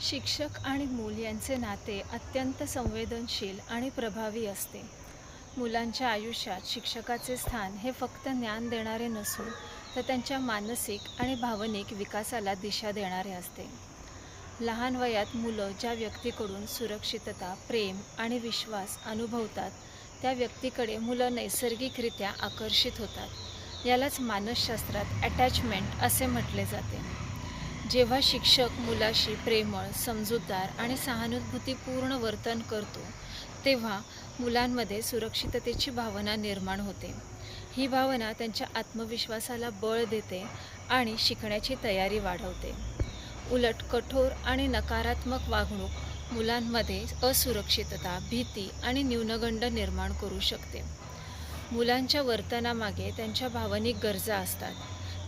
शिक्षक आणि मूल यांचे नाते अत्यंत संवेदनशील आणि प्रभावी असते. मुलांच्या आयुष्यात शिक्षकाचे स्थान हे फक्त ज्ञान देणारे नसून तर त्यांच्या मानसिक आणि भावनिक विकासाला दिशा देणारे असते. लहान वयात मुलं ज्या व्यक्तीकडून सुरक्षितता, प्रेम आणि विश्वास अनुभवतात त्या व्यक्तीकडे मुलं नैसर्गिकरित्या आकर्षित होतात. यालाच मानसशास्त्रात अटॅचमेंट असे म्हटले जाते. जेव्हा शिक्षक मुलाशी प्रेमळ, समजूतदार आणि सहानुभूतीपूर्ण वर्तन करतो, तेव्हा मुलांमध्ये सुरक्षिततेची भावना निर्माण होते. ही भावना त्यांच्या आत्मविश्वासाला बळ देते आणि शिकण्याची तयारी वाढवते. उलट कठोर आणि नकारात्मक वागणूक मुलांमध्ये असुरक्षितता, भीती आणि न्यूनगंड निर्माण करू शकते. मुलांच्या वर्तनामागे त्यांच्या भावनिक गरजा असतात.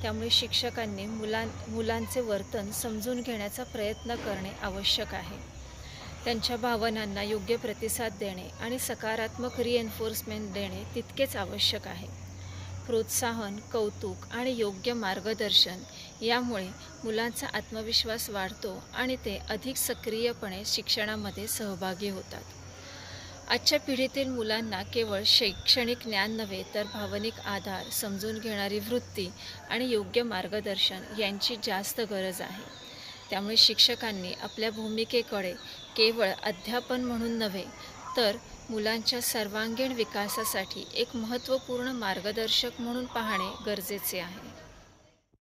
त्यामुळे शिक्षकांनी मुलांचे वर्तन समजून घेण्याचा प्रयत्न करणे आवश्यक आहे. त्यांच्या भावनांना योग्य प्रतिसाद देणे आणि सकारात्मक रिएन्फोर्समेंट देणे तितकेच आवश्यक आहे. प्रोत्साहन, कौतुक आणि योग्य मार्गदर्शन यामुळे मुलांचा आत्मविश्वास वाढतो आणि ते अधिक सक्रियपणे शिक्षणामध्ये सहभागी होतात. आजच्या पिढीतील मुलांना केवळ शैक्षणिक ज्ञान नव्हे तर भावनिक आधार, समजून घेणारी वृत्ती आणि योग्य मार्गदर्शन यांची जास्त गरज आहे. त्यामुळे शिक्षकांनी आपल्या भूमिकेकडे केवळ अध्यापन म्हणून नव्हे तर मुलांच्या सर्वांगीण विकासासाठी एक महत्त्वपूर्ण मार्गदर्शक म्हणून पाहणे गरजेचे आहे.